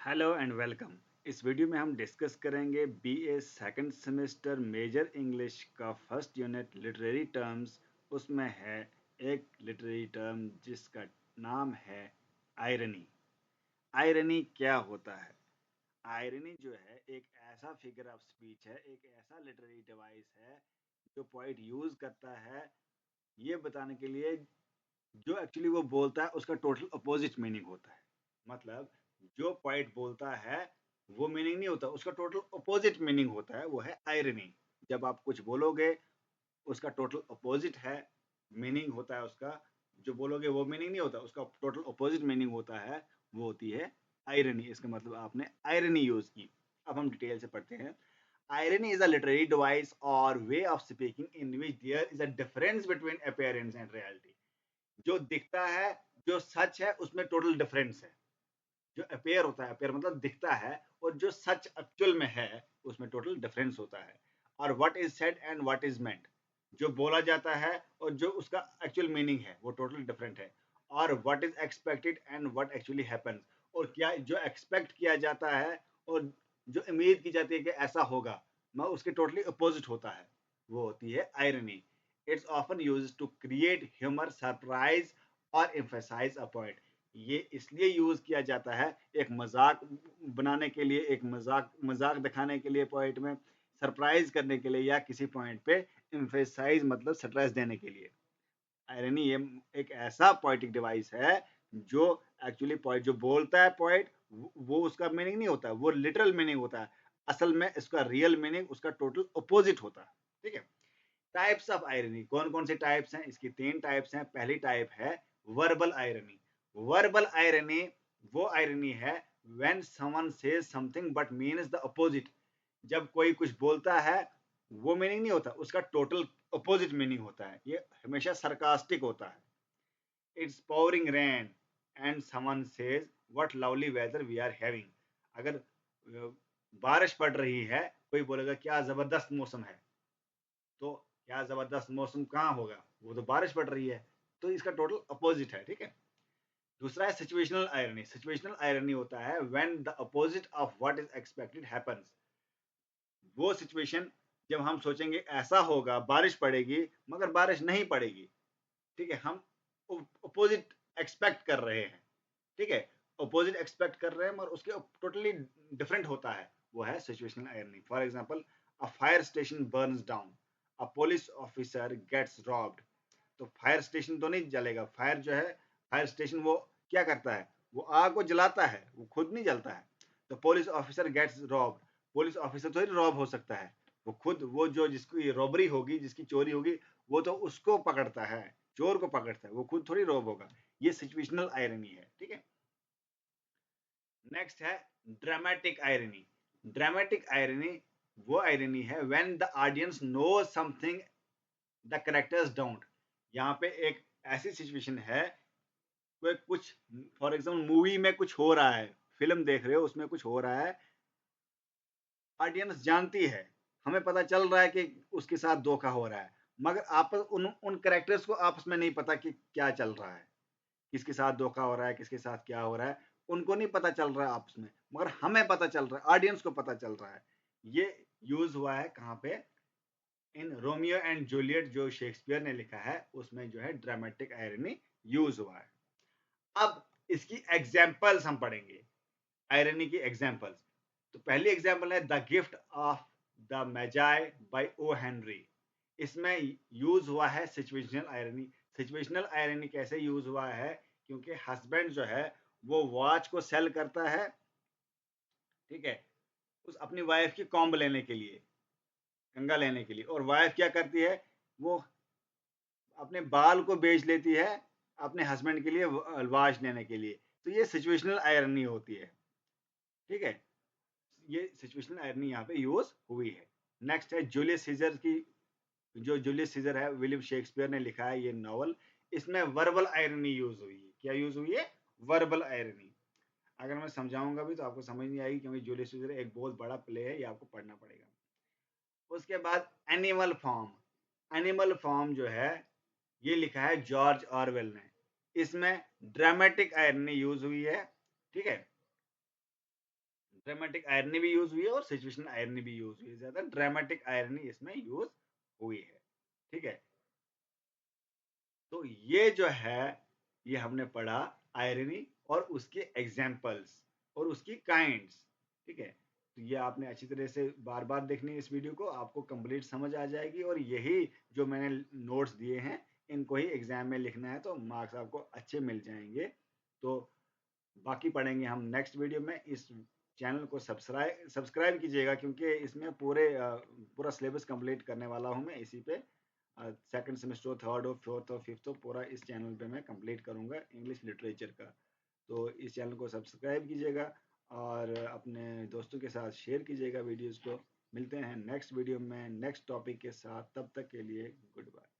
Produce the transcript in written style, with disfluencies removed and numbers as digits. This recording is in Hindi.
Hello and welcome. इस वीडियो में हम डिस्कस करेंगे BA second semester major English का फर्स्ट यूनिट लिटरेरी टर्म्स। उसमें है एक लिटरेरी टर्म जिसका नाम है आयरनी। आयरनी क्या होता है? आयरनी जो है एक ऐसा फिगर ऑफ स्पीच है, एक ऐसा लिटरेरी डिवाइस है जो पोइट यूज करता है ये बताने के लिए जो एक्चुअली वो बोलता है उसका टोटल अपोजिट मीनिंग होता है। मतलब जो पोएट बोलता है वो मीनिंग नहीं होता, उसका टोटल अपोजिट मीनिंग होता है, वो है आयरनी। जब आप कुछ बोलोगे उसका टोटल अपोजिट है, मीनिंग होता है उसका, जो बोलोगे वो मीनिंग नहीं होता, उसका टोटल अपोजिट मीनिंग होता है, वो होती है आयरनी। इसका मतलब आपने आयरनी यूज की। अब हम डिटेल से पढ़ते हैं। Irony is a literary device or way of speaking in which there is a difference between appearance and reality. जो दिखता है, जो सच है, उसमें टोटल डिफरेंस है। जो अपेयर होता है, अपेयर मतलब दिखता है, और जो सच एक्चुअल में है उसमें टोटल डिफरेंस होता है। और what is said and what is meant, जो बोला जाता है और जो उसका एक्चुअल मीनिंग है वो टोटल डिफरेंट है। और what is expected and what actually happens, और क्या जो एक्सपेक्ट किया जाता है और जो उम्मीद की जाती है कि ऐसा होगा, मैं उसके टोटली अपोजिट होता है, वो होती है irony. It's often used to create humour, surprise और एम्फसाइज अ पॉइंट। ये इसलिए यूज किया जाता है एक मजाक बनाने के लिए, एक मजाक मजाक दिखाने के लिए, पॉइंट में सरप्राइज करने के लिए, या किसी पॉइंट पे एम्फेसाइज मतलब स्ट्रेस देने के लिए। आयरनी ये एक ऐसा पोएटिक डिवाइस है जो एक्चुअली पोएट जो बोलता है, पोएट वो उसका मीनिंग नहीं होता, वो लिटरल मीनिंग होता है। असल में इसका रियल मीनिंग उसका टोटल अपोजिट होता है। ठीक है। टाइप्स ऑफ आयरनी, कौन कौन से टाइप्स हैं? इसकी तीन टाइप्स हैं। पहली टाइप है वर्बल आयरनी। वर्बल आयरनी वो आयरनी है when someone says something but means the opposite. जब कोई कुछ बोलता है वो मीनिंग नहीं होता, उसका टोटल अपोजिट मीनिंग होता है, ये हमेशा सरकास्टिक होता है। It's pouring rain and someone says what lovely weather we are having. अगर बारिश पड़ रही है, कोई बोलेगा क्या जबरदस्त मौसम है, तो क्या जबरदस्त मौसम कहाँ होगा, वो तो बारिश पड़ रही है। तो इसका टोटल अपोजिट है। ठीक है। दूसरा है सिचुएशनल आयरनी। सिचुएशनल आयरनी होता है when the opposite of what is expected happens. वो सिचुएशन जब हम सोचेंगे ऐसा होगा, बारिश पड़ेगी, मगर बारिश नहीं पड़ेगी। ठीक है। हम अपोजिट एक्सपेक्ट कर रहे हैं। ठीक है। अपोजिट एक्सपेक्ट कर रहे हैं मगर उसके टोटली डिफरेंट होता है, वो है situational irony. For example, a fire station burns down, a police officer gets robbed. तो फायर स्टेशन तो नहीं जलेगा, फायर जो है, फायर स्टेशन वो क्या करता है, वो आग को जलाता है, वो खुद नहीं जलता है। तो police officer gets robbed, police officer तो ही रॉब हो सकता है, वो खुद, वो जो जिसकी रॉबरी होगी, जिसकी चोरी होगी, वो तो उसको पकड़ता है, चोर को पकड़ता है, वो खुद थोड़ी रॉब होगा। ये सिचुएशनल आयरनी है। ठीक है। नेक्स्ट है ड्रामेटिक आयरनी। ड्रामेटिक आयरनी वो आयरनी है when the audience knows something the characters don't. यहाँ पे एक ऐसी सिचुएशन है, कोई कुछ, फॉर एग्जाम्पल मूवी में कुछ हो रहा है, फिल्म देख रहे हो, उसमें कुछ हो रहा है, ऑडियंस जानती है, हमें पता चल रहा है कि उसके साथ धोखा हो रहा है, मगर आपस उन उन कैरेक्टर्स को आपस में नहीं पता कि क्या चल रहा है, किसके साथ धोखा हो रहा है, किसके साथ क्या हो रहा है, उनको नहीं पता चल रहा है आपस में, मगर हमें पता चल रहा है, ऑडियंस को पता चल रहा है। ये यूज हुआ है कहाँ पे? इन रोमियो एंड जूलियट, जो शेक्सपियर ने लिखा है, उसमें जो है ड्रामेटिक आयरनी यूज हुआ है। अब इसकी एग्जाम्पल्स हम पढ़ेंगे, आयरनी की एग्जाम्पल्स। तो पहली एग्जाम्पल है the gift of the Magi by O Henry. इसमें यूज हुआ है सिचुएशनल आयरनी। सिचुएशनल आयरनी कैसे यूज हुआ है? क्योंकि हस्बैंड जो है वो वॉच को सेल करता है, ठीक है, उस अपनी वाइफ की कॉम्ब लेने के लिए, कंगा लेने के लिए, और वाइफ क्या करती है, वो अपने बाल को बेच लेती है अपने हस्बैंड के लिए वॉच लेने के लिए। तो ये सिचुएशनल आयरनी होती है। ठीक है। ये सिचुएशनल आयरनी यहाँ पे यूज हुई है। नेक्स्ट है जूलियस सीजर की। जो जूलियस सीजर है, विलियम शेक्सपियर ने लिखा है ये नॉवल, इसमें वर्बल आयरनी यूज हुई है। क्या यूज हुई है? Verbal irony. अगर मैं समझाऊंगा भी तो आपको समझ नहीं आएगी, क्योंकि जूलियस सीजर एक बहुत बड़ा प्ले है, ये आपको पढ़ना पड़ेगा। उसके बाद एनिमल फॉर्म। एनिमल फॉर्म जो है ये लिखा है जॉर्ज ऑरवेल ने। इसमें ड्रामेटिक आयरनी यूज हुई है। ठीक है। ड्रामेटिक आयरनी भी यूज हुई है और सिचुएशनल आयरनी भी यूज हुई है, ज्यादा ड्रामेटिक आयरनी इसमें यूज हुई है। ठीक है, तो ये जो है ये हमने पढ़ा आयरनी और उसके एग्जाम्पल्स और उसकी काइंड्स। ठीक है, तो ये आपने अच्छी तरह से बार बार देखनी है इस वीडियो को, आपको कंप्लीट समझ आ जाएगी। और यही जो मैंने नोट्स दिए हैं इनको ही एग्जाम में लिखना है, तो मार्क्स आपको अच्छे मिल जाएंगे। तो बाकी पढ़ेंगे हम नेक्स्ट वीडियो में। इस चैनल को सब्सक्राइब सब्सक्राइब कीजिएगा, क्योंकि इसमें पूरा सिलेबस कंप्लीट करने वाला हूँ मैं इसी पे। सेकंड सेमेस्टर हो, थर्ड हो, फोर्थ हो, फिफ्थ हो, पूरा इस चैनल पे मैं कंप्लीट करूँगा इंग्लिश लिटरेचर का। तो इस चैनल को सब्सक्राइब कीजिएगा और अपने दोस्तों के साथ शेयर कीजिएगा वीडियोज़ को। मिलते हैं नेक्स्ट वीडियो में नेक्स्ट टॉपिक के साथ, तब तक के लिए गुड बाय।